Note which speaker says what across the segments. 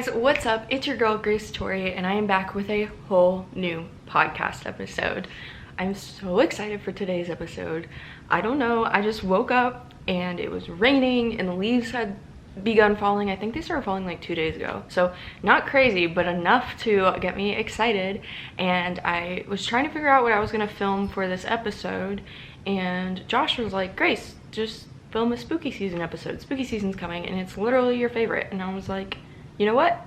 Speaker 1: guys, what's up? It's your girl Gracetorie, and I am back with a whole new podcast episode. I'm so excited for today's episode. I don't know, I just woke up and it was raining and the leaves had begun falling. I think they started falling like 2 days ago, so not crazy, but enough to get me excited. And I was trying to figure out what I was gonna film for this episode, and Josh was like, Grace, just film a spooky season episode. Spooky season's coming and it's literally your favorite. And I was like, you know what?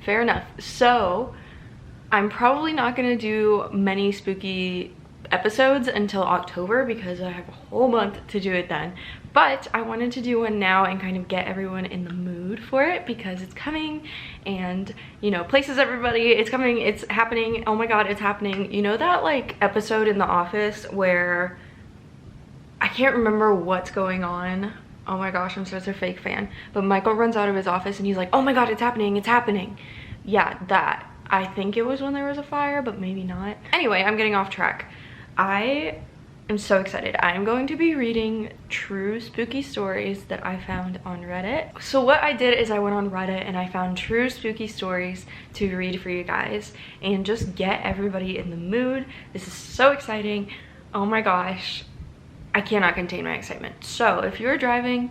Speaker 1: Fair enough. So I'm probably not gonna do many spooky episodes until October because I have a whole month to do it then. But I wanted to do one now and kind of get everyone in the mood for it because it's coming, and you know, places everybody, it's coming, it's happening. Oh my god, it's happening. You know that like episode in The Office where I can't remember what's going on. Oh my gosh, I'm such a fake fan. But Michael runs out of his office and he's like, oh my god, it's happening, it's happening. Yeah, that. I think it was when there was a fire, but maybe not. Anyway, I'm getting off track. I am so excited. I am going to be reading true spooky stories that I found on Reddit. So what I did is I went on Reddit and I found true spooky stories to read for you guys and just get everybody in the mood. This is so exciting. Oh my gosh. I cannot contain my excitement. So if you're driving,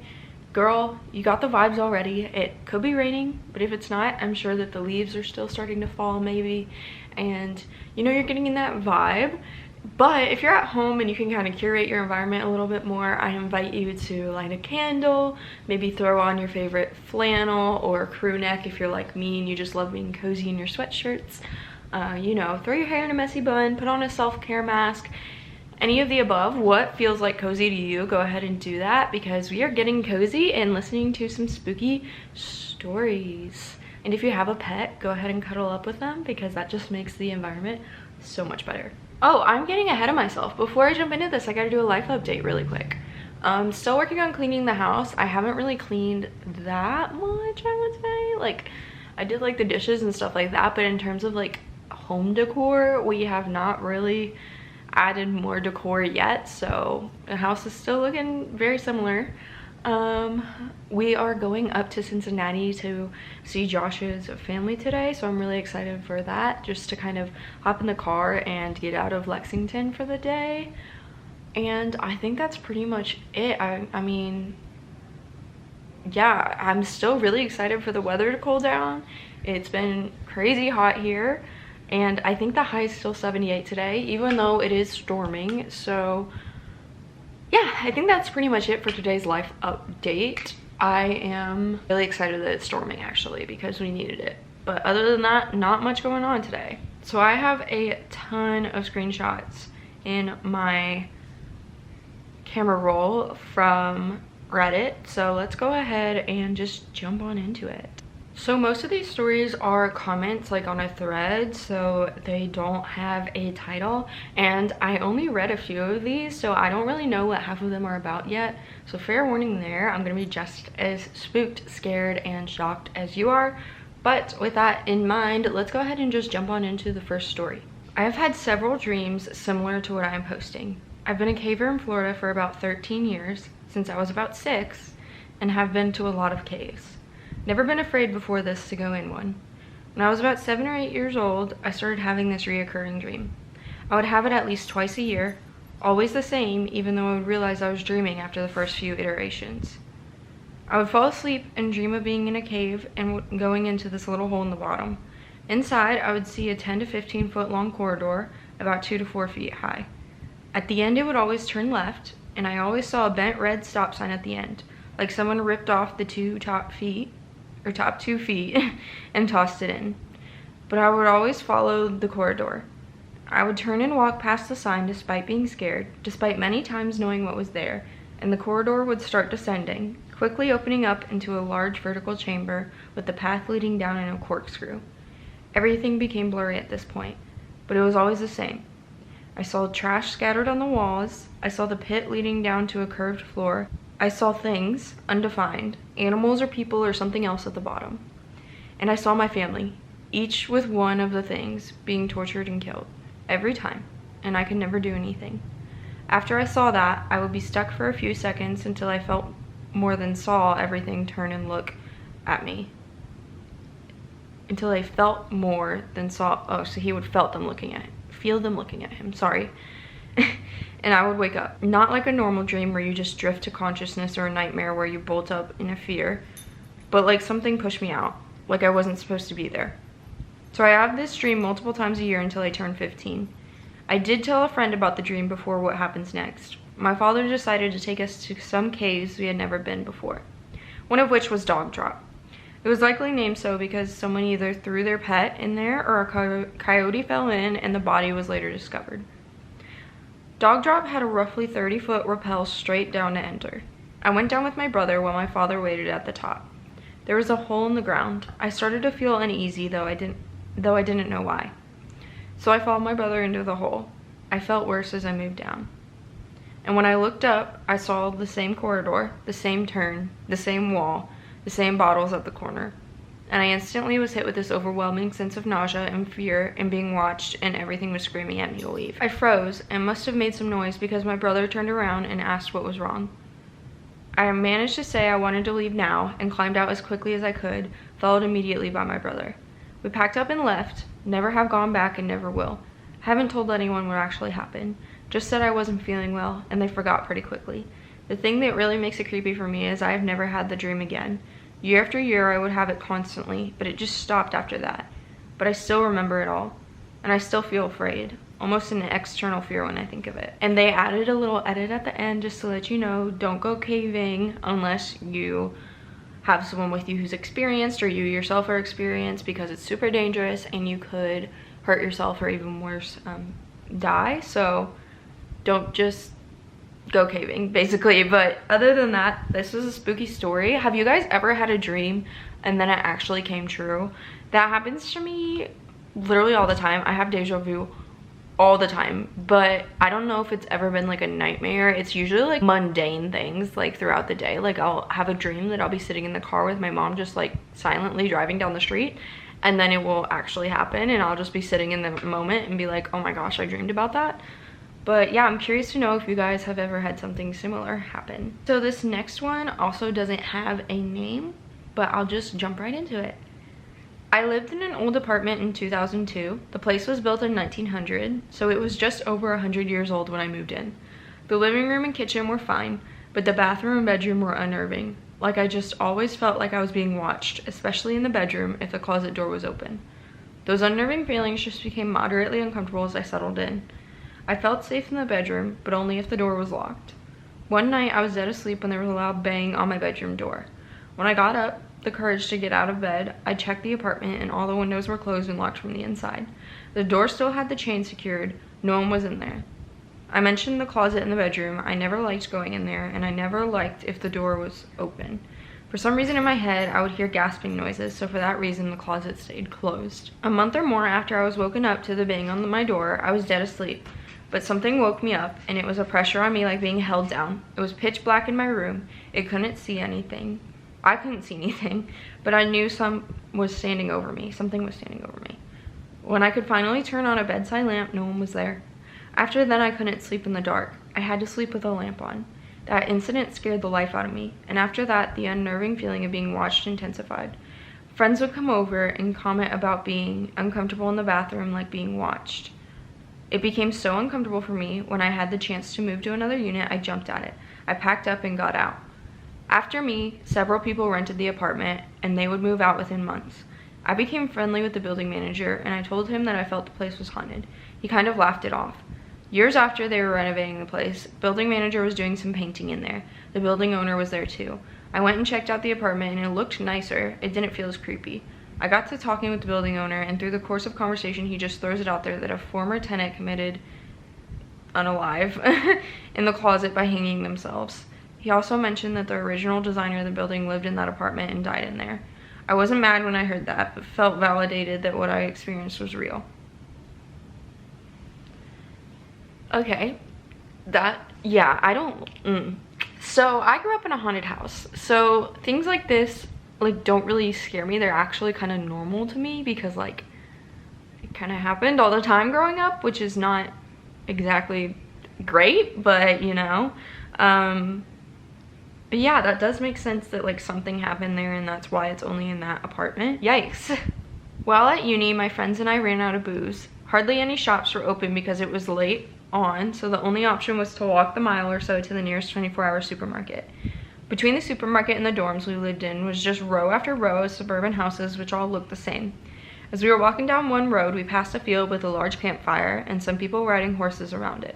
Speaker 1: girl, you got the vibes already. It could be raining, but if it's not, I'm sure that the leaves are still starting to fall maybe, and you know, you're getting in that vibe. But if you're at home and you can kind of curate your environment a little bit more, I invite you to light a candle, maybe throw on your favorite flannel or crew neck if you're like me and you just love being cozy in your sweatshirts. You know, throw your hair in a messy bun, put on a self-care mask. Any of the above, what feels like cozy to you, go ahead and do that because we are getting cozy and listening to some spooky stories. And if you have a pet, go ahead and cuddle up with them because that just makes the environment so much better. Oh, I'm getting ahead of myself. Before I jump into this, I gotta do a life update really quick. Still working on cleaning the house. I haven't really cleaned that much, I would say. Like, I did like the dishes and stuff like that, but in terms of like home decor, we have not really added more decor yet, so the house is still looking very similar. We are going up to Cincinnati to see Josh's family today, so I'm really excited for that, just to kind of hop in the car and get out of Lexington for the day. And I think that's pretty much it. I mean, yeah, I'm still really excited for the weather to cool down. It's been crazy hot here, and I think the high is still 78 today, even though it is storming. So yeah, I think that's pretty much it for today's life update. I am really excited that it's storming actually because we needed it. But other than that, not much going on today. So I have a ton of screenshots in my camera roll from Reddit. So let's go ahead and just jump on into it. So most of these stories are comments like on a thread, so they don't have a title, and I only read a few of these, so I don't really know what half of them are about yet. So fair warning there, I'm gonna be just as spooked, scared, and shocked as you are. But with that in mind, let's go ahead and just jump on into the first story. I have had several dreams similar to what I am posting. I've been a caver in Florida for about 13 years, since I was about 6, and have been to a lot of caves. Never been afraid before this to go in one. When I was about 7 or 8 years old, I started having this reoccurring dream. I would have it at least twice a year, always the same, even though I would realize I was dreaming after the first few iterations. I would fall asleep and dream of being in a cave and going into this little hole in the bottom. Inside, I would see a 10 to 15 foot long corridor, about 2 to 4 feet high. At the end, it would always turn left, and I always saw a bent red stop sign at the end, like someone ripped off the top 2 feet and tossed it in. But I would always follow the corridor. I would turn and walk past the sign despite being scared, despite many times knowing what was there, and the corridor would start descending, quickly opening up into a large vertical chamber with the path leading down in a corkscrew. Everything became blurry at this point, but it was always the same. I saw trash scattered on the walls, I saw the pit leading down to a curved floor, I saw things, undefined, animals or people or something else at the bottom. And I saw my family, each with one of the things, being tortured and killed, every time, and I could never do anything. After I saw that, I would be stuck for a few seconds until I felt more than saw everything turn and look at me. until I felt more than saw. Oh, so he would feel them looking at him, sorry. And I would wake up. Not like a normal dream where you just drift to consciousness, or a nightmare where you bolt up in a fear, but like something pushed me out, like I wasn't supposed to be there. So I have this dream multiple times a year until I turned 15. I did tell a friend about the dream before what happens next. My father decided to take us to some caves we had never been before, one of which was Dog Drop. It was likely named so because someone either threw their pet in there or a coyote fell in and the body was later discovered. Dog Drop had a roughly 30-foot rappel straight down to enter. I went down with my brother while my father waited at the top. There was a hole in the ground. I started to feel uneasy, though I didn't know why. So I followed my brother into the hole. I felt worse as I moved down. And when I looked up, I saw the same corridor, the same turn, the same wall, the same bottles at the corner. And I instantly was hit with this overwhelming sense of nausea and fear and being watched, and everything was screaming at me to leave. I froze and must have made some noise because my brother turned around and asked what was wrong. I managed to say I wanted to leave now and climbed out as quickly as I could, followed immediately by my brother. We packed up and left, never have gone back and never will. Haven't told anyone what actually happened. Just said I wasn't feeling well, and they forgot pretty quickly. The thing that really makes it creepy for me is I have never had the dream again. Year after year I would have it constantly, but it just stopped after that. But I still remember it all, and I still feel afraid, almost an external fear when I think of it. And they added a little edit at the end just to let you know, don't go caving unless you have someone with you who's experienced or you yourself are experienced, because it's super dangerous and you could hurt yourself or even worse, die. So don't just go caving, basically. But other than that, this is a spooky story. Have you guys ever had a dream and then it actually came true? That happens to me literally all the time. I have deja vu all the time, but I don't know if it's ever been like a nightmare. It's usually like mundane things like throughout the day. Like I'll have a dream that I'll be sitting in the car with my mom just like silently driving down the street, and then it will actually happen and I'll just be sitting in the moment and be like, oh my gosh, I dreamed about that. But yeah, I'm curious to know if you guys have ever had something similar happen. So this next one also doesn't have a name, but I'll just jump right into it. I lived in an old apartment in 2002. The place was built in 1900, so it was just over 100 years old when I moved in. The living room and kitchen were fine, but the bathroom and bedroom were unnerving. Like I just always felt like I was being watched, especially in the bedroom if the closet door was open. Those unnerving feelings just became moderately uncomfortable as I settled in. I felt safe in the bedroom, but only if the door was locked. One night I was dead asleep when there was a loud bang on my bedroom door. When I got up, the courage to get out of bed, I checked the apartment and all the windows were closed and locked from the inside. The door still had the chain secured. No one was in there. I mentioned the closet in the bedroom. I never liked going in there, and I never liked if the door was open. For some reason in my head, I would hear gasping noises, so for that reason, the closet stayed closed. A month or more after I was woken up to the bang on my door, I was dead asleep. But something woke me up, and it was a pressure on me like being held down. It was pitch black in my room. It couldn't see anything. I couldn't see anything, but I knew something was standing over me. When I could finally turn on a bedside lamp, no one was there. After then, I couldn't sleep in the dark. I had to sleep with a lamp on. That incident scared the life out of me, and after that, the unnerving feeling of being watched intensified. Friends would come over and comment about being uncomfortable in the bathroom, like being watched. It became so uncomfortable for me. When I had the chance to move to another unit, I jumped at it. I packed up and got out. After me, several people rented the apartment, and they would move out within months. I became friendly with the building manager, and I told him that I felt the place was haunted. He kind of laughed it off. Years after they were renovating the place, building manager was doing some painting in there. The building owner was there too. I went and checked out the apartment, and it looked nicer. It didn't feel as creepy. I got to talking with the building owner, and through the course of conversation, he just throws it out there that a former tenant committed unalive in the closet by hanging themselves. He also mentioned that the original designer of the building lived in that apartment and died in there. I wasn't mad when I heard that, but felt validated that what I experienced was real. Okay, So I grew up in a haunted house, so things like this like don't really scare me. They're actually kind of normal to me because like it kind of happened all the time growing up, which is not exactly great, but you know. But yeah, that does make sense that like something happened there and that's why it's only in that apartment. Yikes. While at uni, my friends and I ran out of booze. Hardly any shops were open because it was late on, so the only option was to walk the mile or so to the nearest 24-hour supermarket. Between the supermarket and the dorms we lived in was just row after row of suburban houses which all looked the same. As we were walking down one road, we passed a field with a large campfire and some people riding horses around it.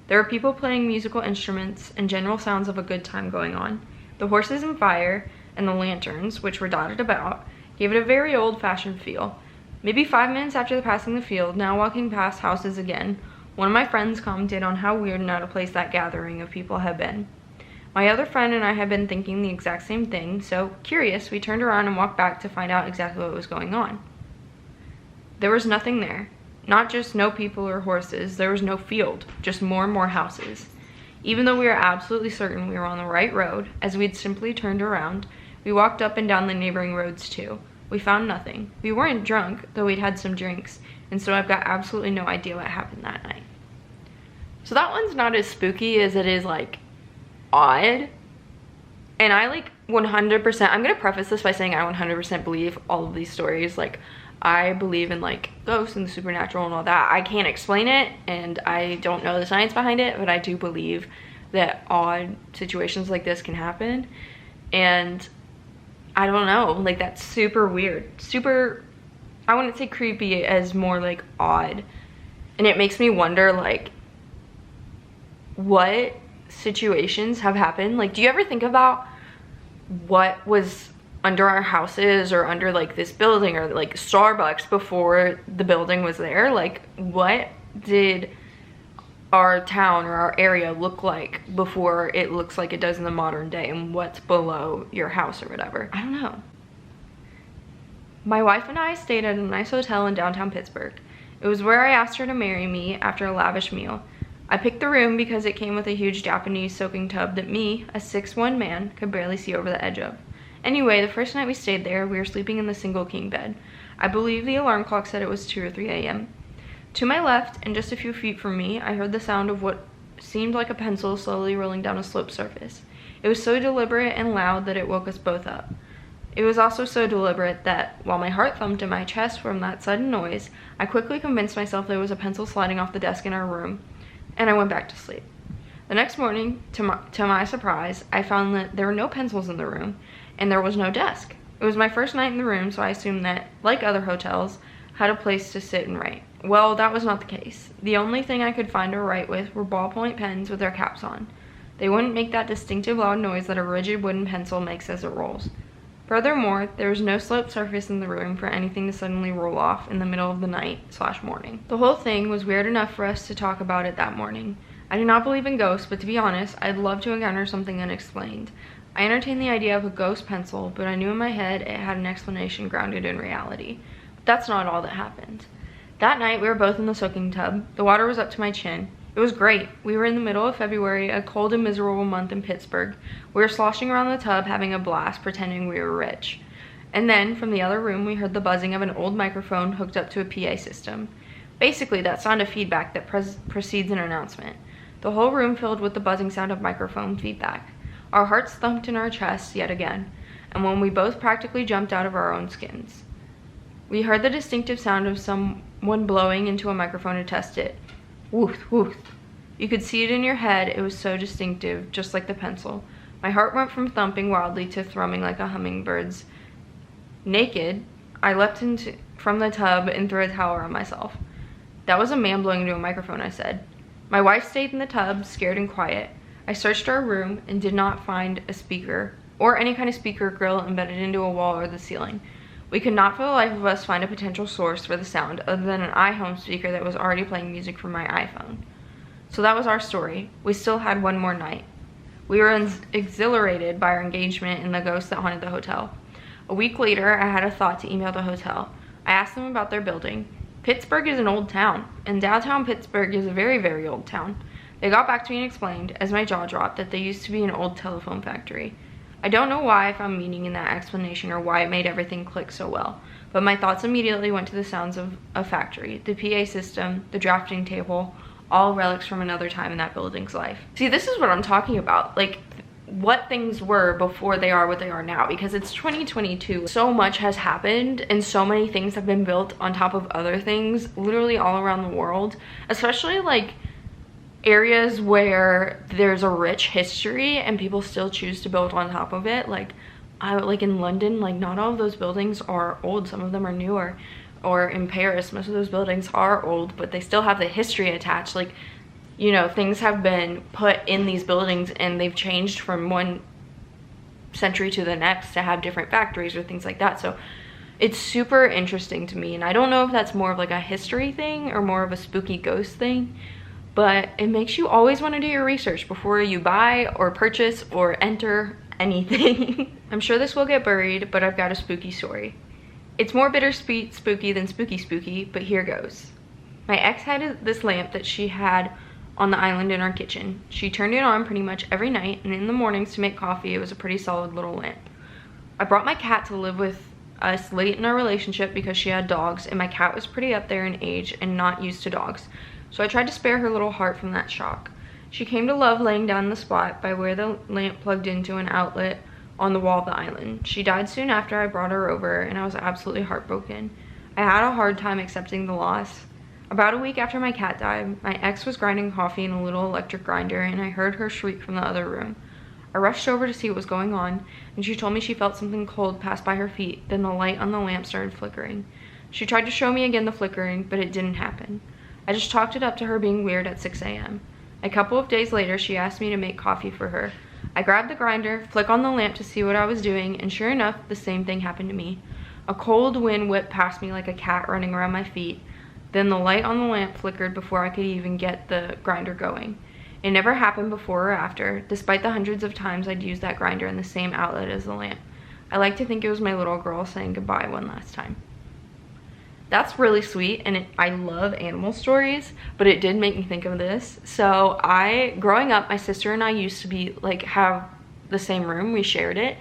Speaker 1: There were people playing musical instruments and general sounds of a good time going on. The horses and fire and the lanterns, which were dotted about, gave it a very old-fashioned feel. Maybe 5 minutes after passing the field, now walking past houses again, one of my friends commented on how weird and out of place that gathering of people had been. My other friend and I had been thinking the exact same thing, so curious, we turned around and walked back to find out exactly what was going on. There was nothing there. Not just no people or horses, there was no field, just more and more houses. Even though we were absolutely certain we were on the right road, as we'd simply turned around, we walked up and down the neighboring roads too. We found nothing. We weren't drunk, though we'd had some drinks, and so I've got absolutely no idea what happened that night. So that one's not as spooky as it is like odd. And I like 100%, I'm gonna preface this by saying I 100% believe all of these stories. Like, I believe in like ghosts and the supernatural and all that. I can't explain it and I don't know the science behind it, but I do believe that odd situations like this can happen. And I don't know, like that's super weird. Super, I wouldn't say creepy as more like odd. And it makes me wonder like what situations have happened. Like, do you ever think about what was under our houses or under like this building or like Starbucks before the building was there? Like, what did our town or our area look like before it looks like it does in the modern day, and what's below your house or whatever? I don't know. My wife and I stayed at a nice hotel in downtown Pittsburgh. It was where I asked her to marry me after a lavish meal. I picked the room because it came with a huge Japanese soaking tub that me, a 6'1" man, could barely see over the edge of. Anyway, the first night we stayed there, we were sleeping in the single king bed. I believe the alarm clock said it was 2 or 3 a.m. To my left, and just a few feet from me, I heard the sound of what seemed like a pencil slowly rolling down a sloped surface. It was so deliberate and loud that it woke us both up. It was also so deliberate that, while my heart thumped in my chest from that sudden noise, I quickly convinced myself there was a pencil sliding off the desk in our room, and I went back to sleep. The next morning, to my surprise, I found that there were no pencils in the room, and there was no desk. It was my first night in the room, so I assumed that, like other hotels, had a place to sit and write. Well, that was not the case. The only thing I could find to write with were ballpoint pens with their caps on. They wouldn't make that distinctive loud noise that a rigid wooden pencil makes as it rolls. Furthermore, there was no sloped surface in the room for anything to suddenly roll off in the middle of the night/morning. The whole thing was weird enough for us to talk about it that morning. I do not believe in ghosts, but to be honest, I'd love to encounter something unexplained. I entertained the idea of a ghost pencil, but I knew in my head it had an explanation grounded in reality. But that's not all that happened. That night, we were both in the soaking tub. The water was up to my chin. It was great. We were in the middle of February, a cold and miserable month in Pittsburgh. We were sloshing around the tub, having a blast, pretending we were rich. And then, from the other room, we heard the buzzing of an old microphone hooked up to a PA system. Basically, that sound of feedback that precedes an announcement. The whole room filled with the buzzing sound of microphone feedback. Our hearts thumped in our chests yet again, and when we both practically jumped out of our own skins. We heard the distinctive sound of someone blowing into a microphone to test it. Woof, woof. You could see it in your head. It was so distinctive, just like the pencil. My heart went from thumping wildly to thrumming like a hummingbird's. Naked, I leapt from the tub and threw a towel around myself. That was a man blowing into a microphone, I said. My wife stayed in the tub, scared and quiet. I searched our room and did not find a speaker or any kind of speaker grill embedded into a wall or the ceiling. We could not for the life of us find a potential source for the sound other than an iHome speaker that was already playing music from my iPhone. So that was our story. We still had one more night. We were exhilarated by our engagement in the ghosts that haunted the hotel. A week later, I had a thought to email the hotel. I asked them about their building. Pittsburgh is an old town, and downtown Pittsburgh is a very, very old town. They got back to me and explained, as my jaw dropped, that they used to be an old telephone factory. I don't know why I found meaning in that explanation or why it made everything click so well, but my thoughts immediately went to the sounds of a factory, the PA system, the drafting table, all relics from another time in that building's life. See, this is what I'm talking about. Like, what things were before they are what they are now, because it's 2022. So much has happened and so many things have been built on top of other things literally all around the world, especially like areas where there's a rich history and people still choose to build on top of it. Like in London, like not all of those buildings are old, some of them are newer. Or in Paris, most of those buildings are old, but they still have the history attached. Like, you know, things have been put in these buildings and they've changed from one century to the next to have different factories or things like that. So it's super interesting to me, and I don't know if that's more of like a history thing or more of a spooky ghost thing, but it makes you always want to do your research before you buy or purchase or enter anything. I'm sure this will get buried, but I've got a spooky story. It's more bittersweet spooky than spooky, but here goes. My ex had this lamp that she had on the island in our kitchen. She turned it on pretty much every night, and in the mornings to make coffee, it was a pretty solid little lamp. I brought my cat to live with us late in our relationship because she had dogs, and my cat was pretty up there in age and not used to dogs. So I tried to spare her little heart from that shock. She came to love laying down in the spot by where the lamp plugged into an outlet on the wall of the island. She died soon after I brought her over, and I was absolutely heartbroken. I had a hard time accepting the loss. About a week after my cat died, my ex was grinding coffee in a little electric grinder, and I heard her shriek from the other room. I rushed over to see what was going on, and she told me she felt something cold pass by her feet. Then the light on the lamp started flickering. She tried to show me again the flickering, but it didn't happen. I just chalked it up to her being weird at 6 a.m. A couple of days later, she asked me to make coffee for her. I grabbed the grinder, flicked on the lamp to see what I was doing, and sure enough, the same thing happened to me. A cold wind whipped past me like a cat running around my feet. Then the light on the lamp flickered before I could even get the grinder going. It never happened before or after, despite the hundreds of times I'd used that grinder in the same outlet as the lamp. I like to think it was my little girl saying goodbye one last time. That's really sweet, and I love animal stories, but it did make me think of this. So growing up, my sister and I used to be like have the same room. We shared it,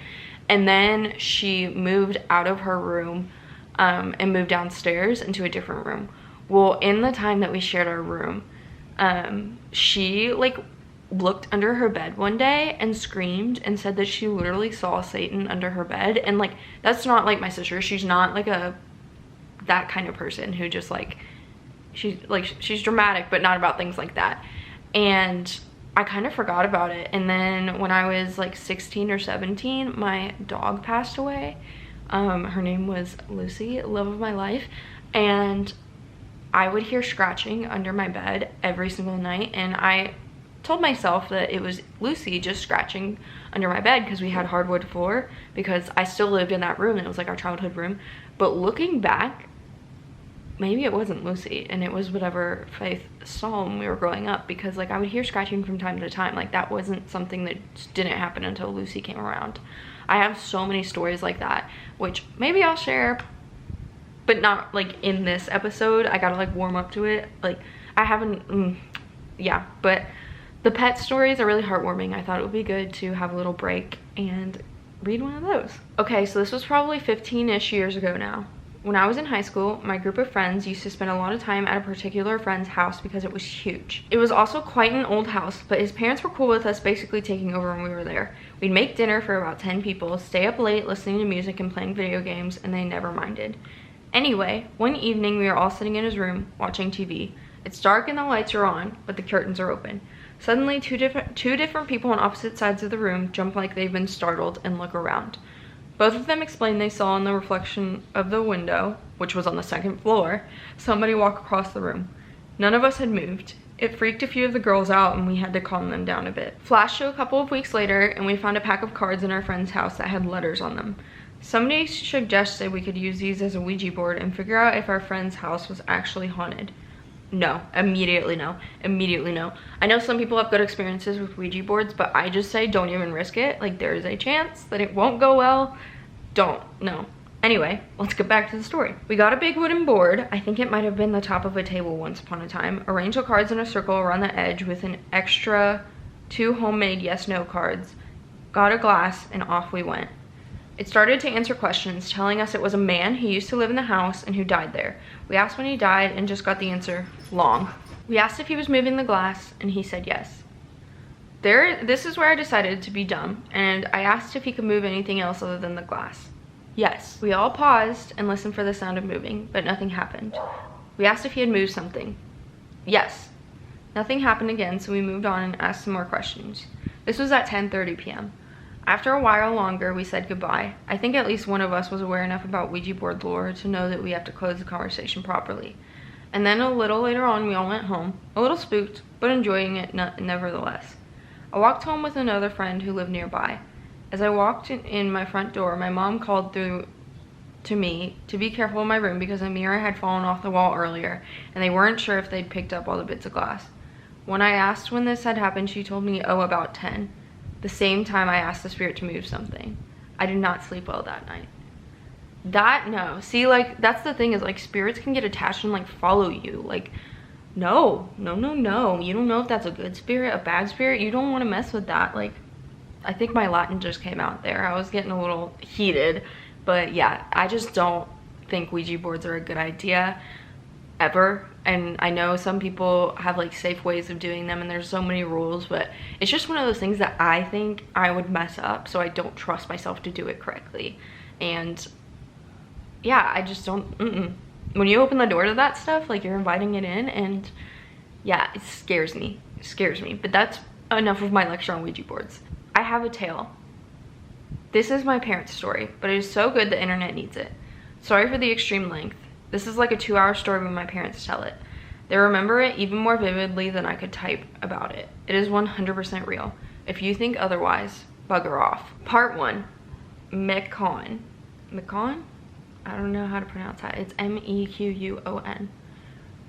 Speaker 1: and then she moved out of her room and moved downstairs into a different room. Well, in the time that we shared our room, she like looked under her bed one day and screamed and said that she literally saw Satan under her bed. And like, that's not like my sister. She's not like that kind of person who just like, she's dramatic, but not about things like that. And I kind of forgot about it. And then when I was like 16 or 17, my dog passed away. Her name was Lucy, love of my life. And I would hear scratching under my bed every single night, and I told myself that it was Lucy just scratching under my bed because we had hardwood floor, because I still lived in that room. It was like our childhood room. But looking back, maybe it wasn't Lucy, and it was whatever Faith saw when we were growing up, because like I would hear scratching from time to time. Like that wasn't something that didn't happen until Lucy came around. I have so many stories like that, which maybe I'll share, but not like in this episode. I gotta like warm up to it. Like I haven't, yeah, but the pet stories are really heartwarming. I thought it would be good to have a little break and read one of those. Okay, so this was probably 15-ish years ago now. When I was in high school, my group of friends used to spend a lot of time at a particular friend's house because it was huge. It was also quite an old house, but his parents were cool with us basically taking over when we were there. We'd make dinner for about 10 people, stay up late listening to music and playing video games, and they never minded. Anyway, one evening we were all sitting in his room watching TV. It's dark and the lights are on, but the curtains are open. Suddenly, two different people on opposite sides of the room jump like they've been startled and look around. Both of them explained they saw in the reflection of the window, which was on the second floor, somebody walk across the room. None of us had moved. It freaked a few of the girls out, and we had to calm them down a bit. Flash to a couple of weeks later, and we found a pack of cards in our friend's house that had letters on them. Somebody suggested we could use these as a Ouija board and figure out if our friend's house was actually haunted. No, immediately no, immediately no. I know some people have good experiences with Ouija boards, but I just say don't even risk it. Like there is a chance that it won't go well. Don't, no. Anyway, let's get back to the story. We got a big wooden board. I think it might have been the top of a table once upon a time. Arranged the cards in a circle around the edge with an extra 2 homemade yes/no cards. Got a glass and off we went. It started to answer questions, telling us it was a man who used to live in the house and who died there. We asked when he died and just got the answer, long. We asked if he was moving the glass, and he said yes. This is where I decided to be dumb, and I asked if he could move anything else other than the glass. Yes. We all paused and listened for the sound of moving, but nothing happened. We asked if he had moved something. Yes. Nothing happened again, so we moved on and asked some more questions. This was at 10:30 p.m. After a while longer, we said goodbye. I think at least one of us was aware enough about Ouija board lore to know that we have to close the conversation properly. And then a little later on, we all went home, a little spooked, but enjoying it nevertheless. I walked home with another friend who lived nearby. As I walked in my front door, my mom called through to me to be careful in my room because a mirror had fallen off the wall earlier, and they weren't sure if they'd picked up all the bits of glass. When I asked when this had happened, she told me, oh, about 10. The same time I asked the spirit to move something. I did not sleep well that night. No. See, like, that's the thing is, like, spirits can get attached and, like, follow you. Like, no. You don't know if that's a good spirit, a bad spirit. You don't want to mess with that. Like, I think my Latin just came out there. I was getting a little heated. But, yeah, I just don't think Ouija boards are a good idea ever. And I know some people have, like, safe ways of doing them, and there's so many rules. But it's just one of those things that I think I would mess up, so I don't trust myself to do it correctly. And yeah, I just don't, When you open the door to that stuff, like, you're inviting it in, and yeah, it scares me. But that's enough of my lecture on Ouija boards. I have a tale. This is my parents' story, but it is so good the internet needs it. Sorry for the extreme length. This is like a 2-hour story when my parents tell it. They remember it even more vividly than I could type about it. It is 100% real. If you think otherwise, bugger off. Part 1, Mequon. Mequon? I don't know how to pronounce that. It's M-E-Q-U-O-N.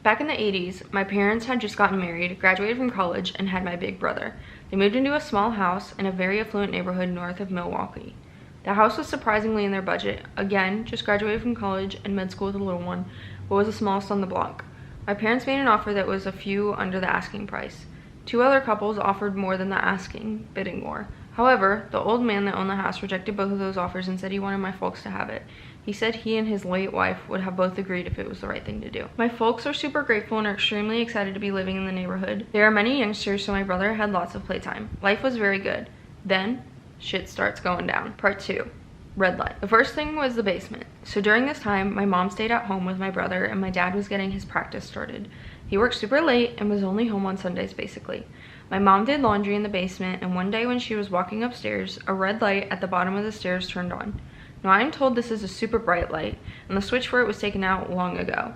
Speaker 1: Back in the 80s, my parents had just gotten married, graduated from college, and had my big brother. They moved into a small house in a very affluent neighborhood north of Milwaukee. The house was surprisingly in their budget. Again, just graduated from college and med school with a little one, but was the smallest on the block. My parents made an offer that was a few under the asking price. 2 other couples offered more than the asking, bidding war. However, the old man that owned the house rejected both of those offers and said he wanted my folks to have it. He said he and his late wife would have both agreed if it was the right thing to do. My folks are super grateful and are extremely excited to be living in the neighborhood. There are many youngsters, so my brother had lots of playtime. Life was very good. Then, shit starts going down. Part 2, red light. The first thing was the basement. So during this time, my mom stayed at home with my brother and my dad was getting his practice started. He worked super late and was only home on Sundays basically. My mom did laundry in the basement, and one day when she was walking upstairs, a red light at the bottom of the stairs turned on. Now I am told this is a super bright light, and the switch for it was taken out long ago.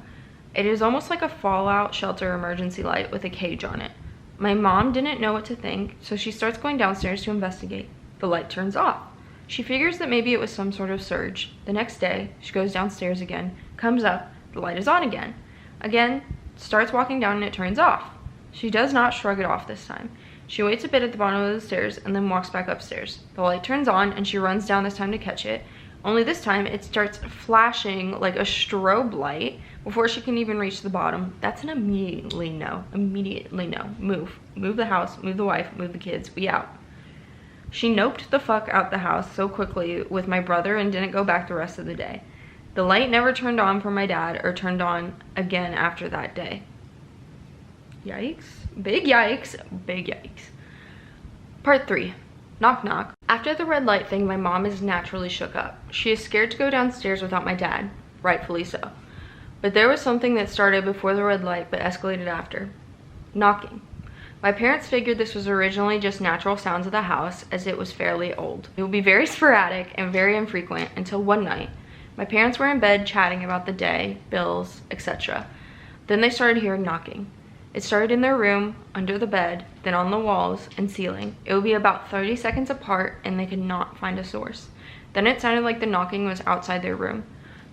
Speaker 1: It is almost like a fallout shelter emergency light with a cage on it. My mom didn't know what to think, so she starts going downstairs to investigate. The light turns off. She figures that maybe it was some sort of surge. The next day, she goes downstairs again, comes up, the light is on again. Again, starts walking down and it turns off. She does not shrug it off this time. She waits a bit at the bottom of the stairs and then walks back upstairs. The light turns on and she runs down this time to catch it. Only this time it starts flashing like a strobe light before she can even reach the bottom. That's an immediately no. Immediately no. Move. Move the house, move the wife, move the kids. We out. She noped the fuck out the house so quickly with my brother and didn't go back the rest of the day. The light never turned on for my dad or turned on again after that day. Yikes. Big yikes. Big yikes. Part 3. Knock knock. After the red light thing, my mom is naturally shook up. She is scared to go downstairs without my dad. Rightfully so. But there was something that started before the red light but escalated after. Knocking. My parents figured this was originally just natural sounds of the house as it was fairly old. It would be very sporadic and very infrequent until one night. My parents were in bed chatting about the day, bills, etc. Then they started hearing knocking. It started in their room, under the bed, then on the walls and ceiling. It would be about 30 seconds apart and they could not find a source. Then it sounded like the knocking was outside their room.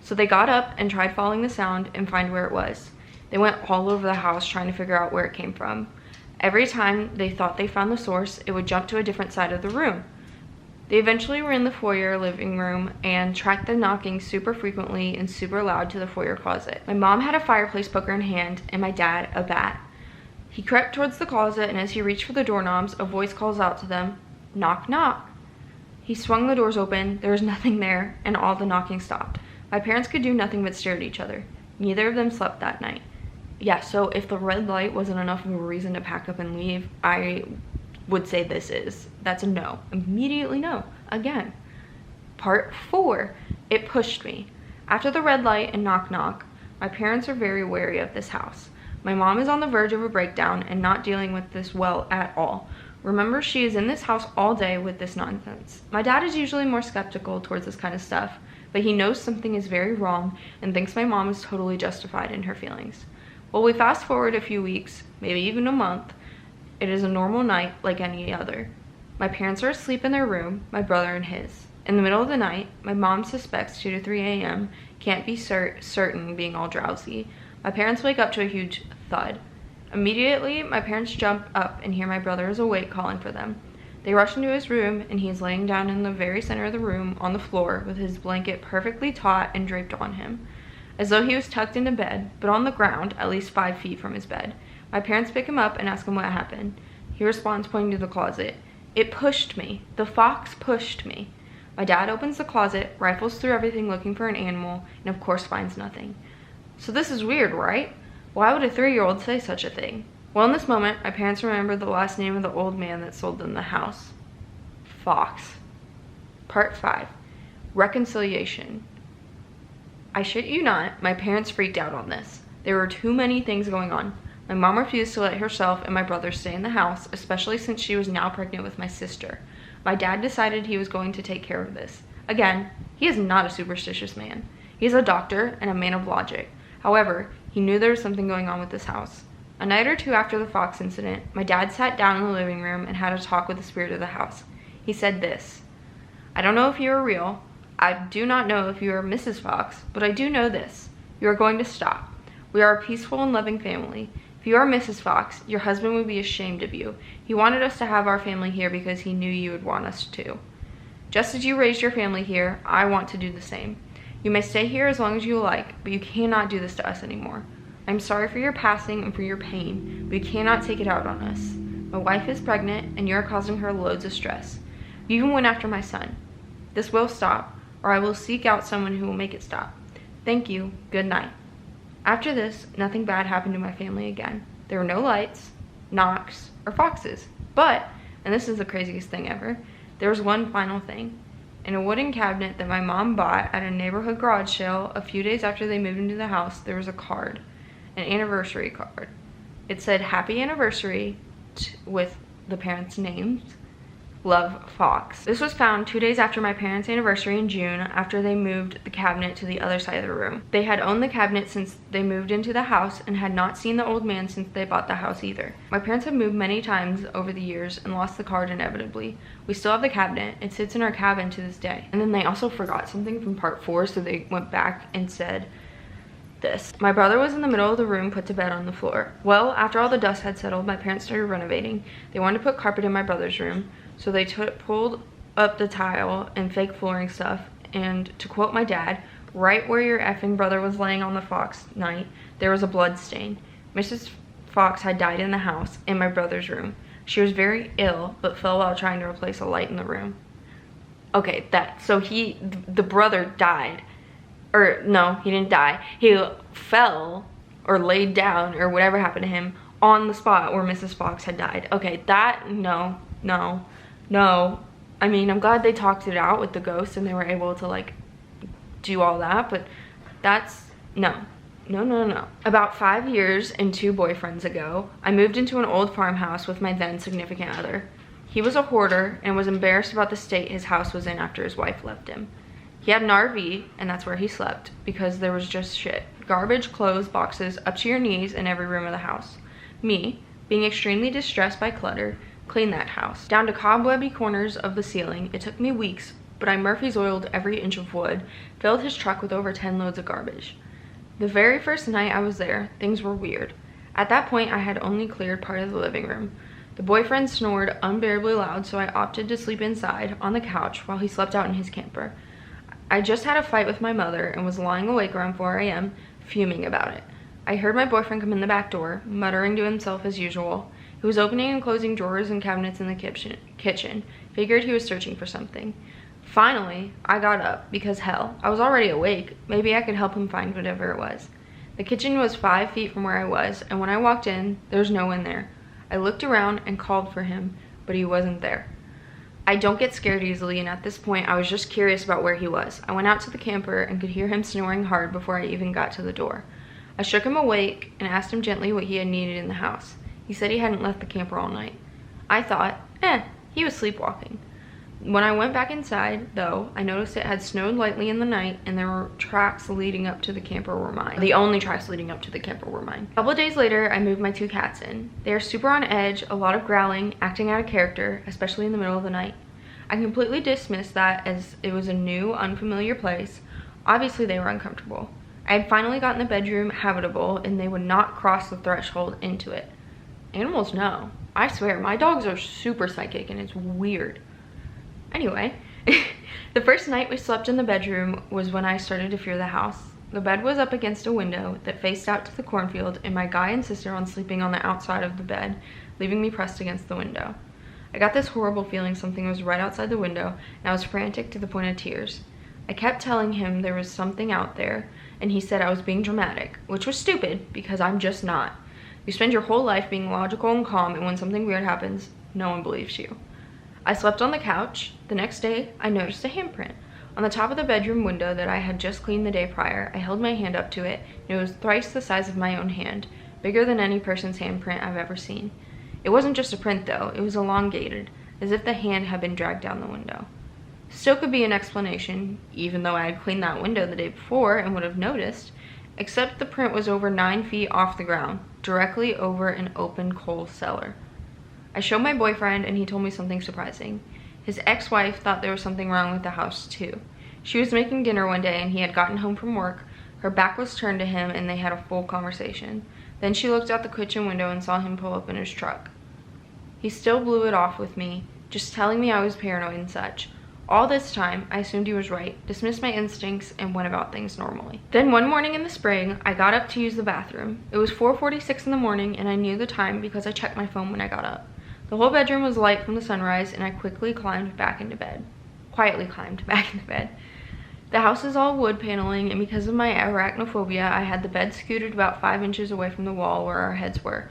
Speaker 1: So they got up and tried following the sound and find where it was. They went all over the house trying to figure out where it came from. Every time they thought they found the source, it would jump to a different side of the room. They eventually were in the foyer living room and tracked the knocking super frequently and super loud to the foyer closet. My mom had a fireplace poker in hand and my dad a bat. He crept towards the closet, and as he reached for the doorknobs, a voice calls out to them, "Knock, knock." He swung the doors open, there was nothing there, and all the knocking stopped. My parents could do nothing but stare at each other. Neither of them slept that night. Yeah, so if the red light wasn't enough of a reason to pack up and leave, I would say this is. That's a no. Immediately no. Again. Part 4, it pushed me. After the red light and knock knock, my parents are very wary of this house. My mom is on the verge of a breakdown and not dealing with this well at all. Remember, she is in this house all day with this nonsense. My dad is usually more skeptical towards this kind of stuff, but he knows something is very wrong and thinks my mom is totally justified in her feelings. Well, we fast forward a few weeks, maybe even a month. It is a normal night like any other. My parents are asleep in their room, my brother in his. In the middle of the night, my mom suspects 2 to 3 a.m., can't be certain, being all drowsy. My parents wake up to a huge thud. Immediately, my parents jump up and hear my brother is awake calling for them. They rush into his room and he is laying down in the very center of the room on the floor with his blanket perfectly taut and draped on him, as though he was tucked into bed, but on the ground, at least 5 feet from his bed. My parents pick him up and ask him what happened. He responds, pointing to the closet. It pushed me. The fox pushed me. My dad opens the closet, rifles through everything looking for an animal, and of course finds nothing. So this is weird, right? Why would a 3-year-old say such a thing? Well, in this moment, my parents remember the last name of the old man that sold them the house. Fox. Part 5. Reconciliation. I shit you not, my parents freaked out on this. There were too many things going on. My mom refused to let herself and my brother stay in the house, especially since she was now pregnant with my sister. My dad decided he was going to take care of this. Again, he is not a superstitious man. He is a doctor and a man of logic. However, he knew there was something going on with this house. A night or two after the fox incident, my dad sat down in the living room and had a talk with the spirit of the house. He said this: I don't know if you are real. I do not know if you are Mrs. Fox, but I do know this. You are going to stop. We are a peaceful and loving family. If you are Mrs. Fox, your husband would be ashamed of you. He wanted us to have our family here because he knew you would want us to. Just as you raised your family here, I want to do the same. You may stay here as long as you like, but you cannot do this to us anymore. I'm sorry for your passing and for your pain, but you cannot take it out on us. My wife is pregnant, and you are causing her loads of stress. You even went after my son. This will stop, or I will seek out someone who will make it stop. Thank you. Good night. After this, nothing bad happened to my family again. There were no lights, knocks, or foxes. But, and this is the craziest thing ever, there was one final thing. In a wooden cabinet that my mom bought at a neighborhood garage sale a few days after they moved into the house, there was a card, an anniversary card. It said, Happy Anniversary, with the parents' names. Love, Fox. This was found 2 days after my parents' anniversary in June, after they moved the cabinet to the other side of the room. They had owned the cabinet since they moved into the house and had not seen the old man since they bought the house either. My parents have moved many times over the years and lost the card inevitably. We still have the cabinet. It sits in our cabin to this day. And then they also forgot something from part 4, so they went back and said this. My brother was in the middle of the room, put to bed on the floor. Well, after all the dust had settled, my parents started renovating. They wanted to put carpet in my brother's room. So they pulled up the tile and fake flooring stuff, and to quote my dad, right where your effing brother was laying on the fox night, there was a blood stain. Mrs. Fox had died in the house, in my brother's room. She was very ill, but fell while trying to replace a light in the room. Okay, so the brother died. Or no, he didn't die. He fell or laid down or whatever happened to him on the spot where Mrs. Fox had died. Okay, no. I mean, I'm glad they talked it out with the ghost and they were able to like do all that, but that's no. About 5 years and 2 boyfriends ago, I moved into an old farmhouse with my then significant other. He was a hoarder and was embarrassed about the state his house was in after his wife left him. He had an RV and that's where he slept because there was just shit. Garbage, clothes, boxes up to your knees in every room of the house. Me, being extremely distressed by clutter, cleaned that house. Down to cobwebby corners of the ceiling. It took me weeks, but I Murphy's oiled every inch of wood, filled his truck with over 10 loads of garbage. The very first night I was there, things were weird. At that point, I had only cleared part of the living room. The boyfriend snored unbearably loud, so I opted to sleep inside on the couch while he slept out in his camper. I just had a fight with my mother and was lying awake around 4 a.m., fuming about it. I heard my boyfriend come in the back door, muttering to himself as usual. He was opening and closing drawers and cabinets in the kitchen. Figured he was searching for something. Finally, I got up because hell, I was already awake. Maybe I could help him find whatever it was. The kitchen was 5 feet from where I was, and when I walked in, there was no one there. I looked around and called for him, but he wasn't there. I don't get scared easily, and at this point I was just curious about where he was. I went out to the camper and could hear him snoring hard before I even got to the door. I shook him awake and asked him gently what he had needed in the house. He said he hadn't left the camper all night. I thought, he was sleepwalking. When I went back inside, though, I noticed it had snowed lightly in the night and there were tracks leading up to the camper were mine. The only tracks leading up to the camper were mine. A couple of days later, I moved my 2 cats in. They are super on edge, a lot of growling, acting out of character, especially in the middle of the night. I completely dismissed that as it was a new, unfamiliar place. Obviously, they were uncomfortable. I had finally gotten the bedroom habitable and they would not cross the threshold into it. Animals know. I swear, my dogs are super psychic and it's weird. Anyway, the first night we slept in the bedroom was when I started to fear the house. The bed was up against a window that faced out to the cornfield, and my guy insisted on sleeping on the outside of the bed, leaving me pressed against the window. I got this horrible feeling something was right outside the window, and I was frantic to the point of tears. I kept telling him there was something out there, and he said I was being dramatic, which was stupid because I'm just not. You spend your whole life being logical and calm, and when something weird happens, no one believes you. I slept on the couch. The next day, I noticed a handprint. On the top of the bedroom window that I had just cleaned the day prior, I held my hand up to it, and it was thrice the size of my own hand, bigger than any person's handprint I've ever seen. It wasn't just a print though, it was elongated, as if the hand had been dragged down the window. Still could be an explanation, even though I had cleaned that window the day before and would have noticed, except the print was over 9 feet off the ground, directly over an open coal cellar. I showed my boyfriend and he told me something surprising. His ex-wife thought there was something wrong with the house too. She was making dinner one day and he had gotten home from work. Her back was turned to him and they had a full conversation. Then she looked out the kitchen window and saw him pull up in his truck. He still blew it off with me, just telling me I was paranoid and such. All this time, I assumed he was right, dismissed my instincts, and went about things normally. Then one morning in the spring, I got up to use the bathroom. It was 4:46 in the morning and I knew the time because I checked my phone when I got up. The whole bedroom was light from the sunrise and I quietly climbed back into bed. The house is all wood paneling, and because of my arachnophobia, I had the bed scooted about 5 inches away from the wall where our heads were.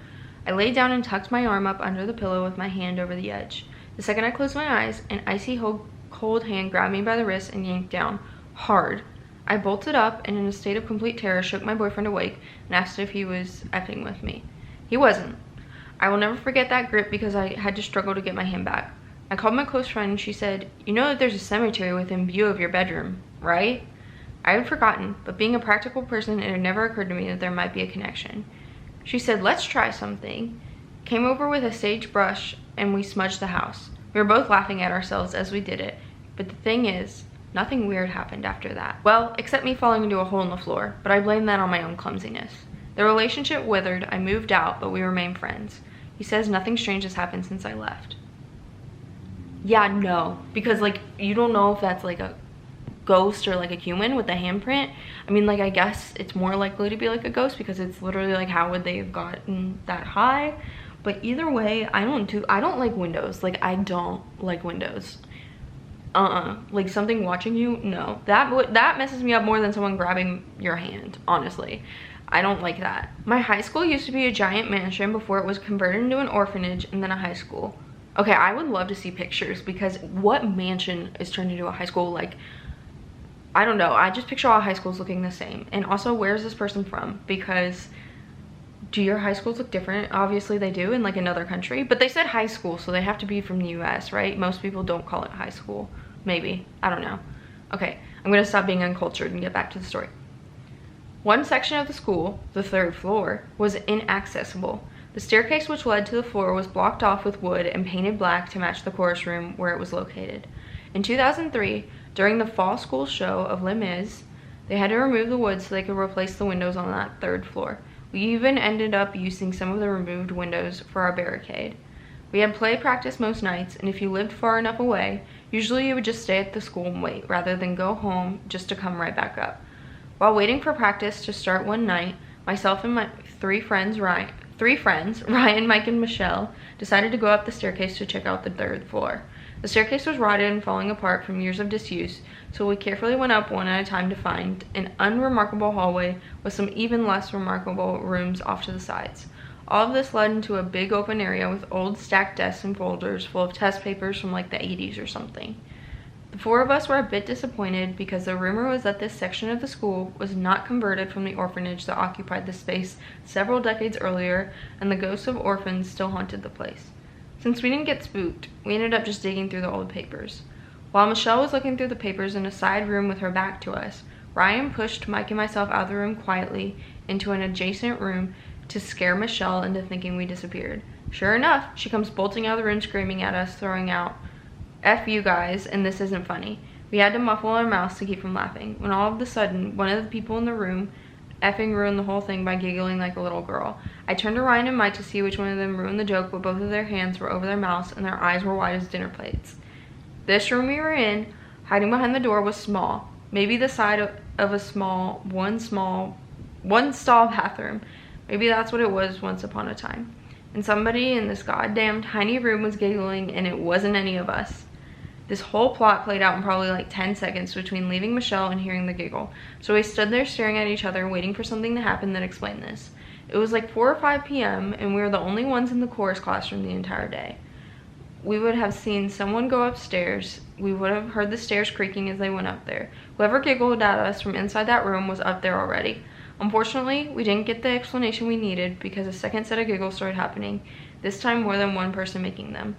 Speaker 1: I laid down and tucked my arm up under the pillow with my hand over the edge. The second I closed my eyes, an icy cold hand grabbed me by the wrist and yanked down, hard. I bolted up and in a state of complete terror shook my boyfriend awake and asked if he was effing with me. He wasn't. I will never forget that grip because I had to struggle to get my hand back. I called my close friend and she said, "You know that there's a cemetery within view of your bedroom, right?" I had forgotten, but being a practical person, it had never occurred to me that there might be a connection. She said, "Let's try something." Came over with a sage brush and we smudged the house. We were both laughing at ourselves as we did it, but the thing is, nothing weird happened after that. Well, except me falling into a hole in the floor, but I blame that on my own clumsiness. The relationship withered, I moved out, but we remain friends. He says nothing strange has happened since I left. Yeah, no, because like, you don't know if that's like a ghost or like a human with a handprint. I mean, like, I guess it's more likely to be like a ghost because it's literally like, how would they have gotten that high? But either way, I don't like windows. Like, I don't like windows. Like something watching you, no. That messes me up more than someone grabbing your hand, honestly. I don't like that. My high school used to be a giant mansion before it was converted into an orphanage and then a high school. Okay, I would love to see pictures because what mansion is turned into a high school? Like, I don't know. I just picture all high schools looking the same. And also, where's this person from? Because do your high schools look different? Obviously they do in like another country, but they said high school, so they have to be from the US, right? Most people don't call it high school. Maybe, I don't know. Okay, I'm gonna stop being uncultured and get back to the story. One section of the school, the 3rd floor, was inaccessible. The staircase which led to the floor was blocked off with wood and painted black to match the chorus room where it was located. In 2003, during the fall school show of Les Mis, they had to remove the wood so they could replace the windows on that 3rd floor. We even ended up using some of the removed windows for our barricade. We had play practice most nights, and if you lived far enough away, usually you would just stay at the school and wait, rather than go home just to come right back up. While waiting for practice to start one night, myself and my three friends, Ryan, Mike, and Michelle, decided to go up the staircase to check out the 3rd floor. The staircase was rotted and falling apart from years of disuse, so we carefully went up one at a time to find an unremarkable hallway with some even less remarkable rooms off to the sides. All of this led into a big open area with old stacked desks and folders full of test papers from like the 80s or something. The four of us were a bit disappointed because the rumor was that this section of the school was not converted from the orphanage that occupied the space several decades earlier, and the ghosts of orphans still haunted the place. Since we didn't get spooked, we ended up just digging through the old papers. While Michelle was looking through the papers in a side room with her back to us, Ryan pushed Mike and myself out of the room quietly into an adjacent room to scare Michelle into thinking we disappeared. Sure enough, she comes bolting out of the room screaming at us, throwing out, "F you guys, and this isn't funny." We had to muffle our mouths to keep from laughing, when all of a sudden, one of the people in the room effing ruined the whole thing by giggling like a little girl. I turned to Ryan and Mike to see which one of them ruined the joke, but both of their hands were over their mouths and their eyes were wide as dinner plates. This room we were in, hiding behind the door, was small, maybe the size of a one stall bathroom. Maybe that's what it was once upon a time. And somebody in this goddamn tiny room was giggling, and it wasn't any of us. This whole plot played out in probably like 10 seconds between leaving Michelle and hearing the giggle. So we stood there staring at each other, waiting for something to happen that explained this. It was like 4 or 5 p.m. and we were the only ones in the chorus classroom the entire day. We would have seen someone go upstairs. We would have heard the stairs creaking as they went up there. Whoever giggled at us from inside that room was up there already. Unfortunately, we didn't get the explanation we needed because a second set of giggles started happening, this time more than one person making them.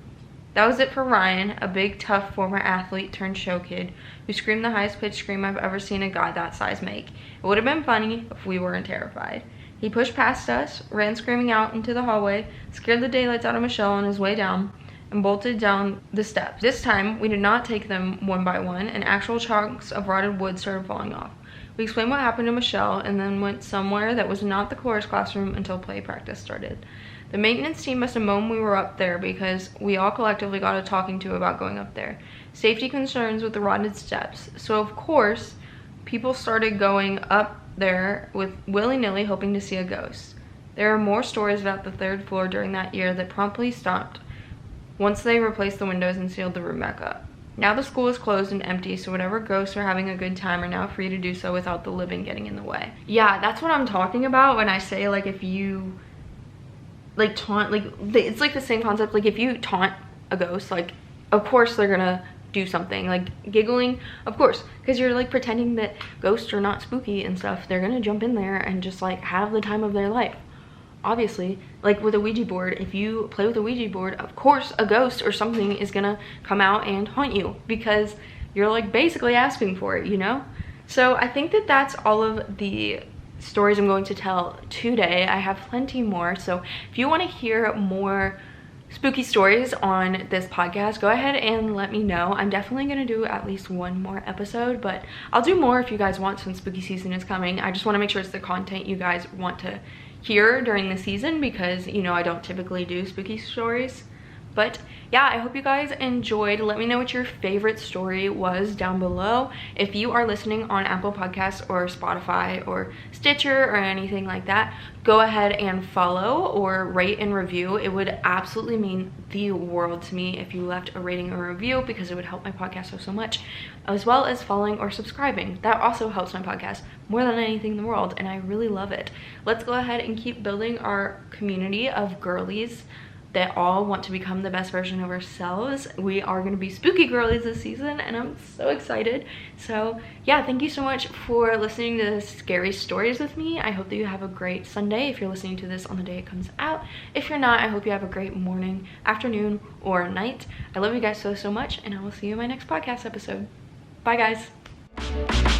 Speaker 1: That was it for Ryan, a big, tough former athlete turned show kid who screamed the highest pitched scream I've ever seen a guy that size make. It would have been funny if we weren't terrified. He pushed past us, ran screaming out into the hallway, scared the daylights out of Michelle on his way down, and bolted down the steps. This time, we did not take them one by one, and actual chunks of rotted wood started falling off. We explained what happened to Michelle and then went somewhere that was not the chorus classroom until play practice started. The maintenance team must have moaned we were up there because we all collectively got a talking to about going up there. Safety concerns with the rotted steps. So of course, people started going up there with willy-nilly hoping to see a ghost. There are more stories about the 3rd floor during that year that promptly stopped once they replaced the windows and sealed the room back up. Now the school is closed and empty, so whatever ghosts are having a good time are now free to do so without the living getting in the way. Yeah, that's what I'm talking about when I say, like, if you like taunt, like, it's like the same concept. Like, if you taunt a ghost, like, of course they're gonna do something. Like giggling, of course, because you're like pretending that ghosts are not spooky and stuff. They're gonna jump in there and just like have the time of their life. Obviously, like with a Ouija board, if you play with a Ouija board, of course a ghost or something is gonna come out and haunt you because you're like basically asking for it, you know? So I think that that's all of the stories I'm going to tell today. I have plenty more, so if you want to hear more spooky stories on this podcast, go ahead and let me know. I'm definitely going to do at least one more episode, but I'll do more if you guys want since spooky season is coming. I just want to make sure it's the content you guys want to hear during the season because, you know, I don't typically do spooky stories. But yeah, I hope you guys enjoyed. Let me know what your favorite story was down below. If you are listening on Apple Podcasts or Spotify or Stitcher or anything like that, go ahead and follow or rate and review. It would absolutely mean the world to me if you left a rating or review because it would help my podcast so much, as well as following or subscribing. That also helps my podcast more than anything in the world, and I really love it. Let's go ahead and keep building our community of girlies that all want to become the best version of ourselves. We are going to be spooky girlies this season, and I'm so excited. So yeah, thank you so much for listening to scary stories with me. I hope that you have a great Sunday if you're listening to this on the day it comes out. If you're not, I hope you have a great morning, afternoon, or night. I love you guys so much, and I will see you in my next podcast episode. Bye guys.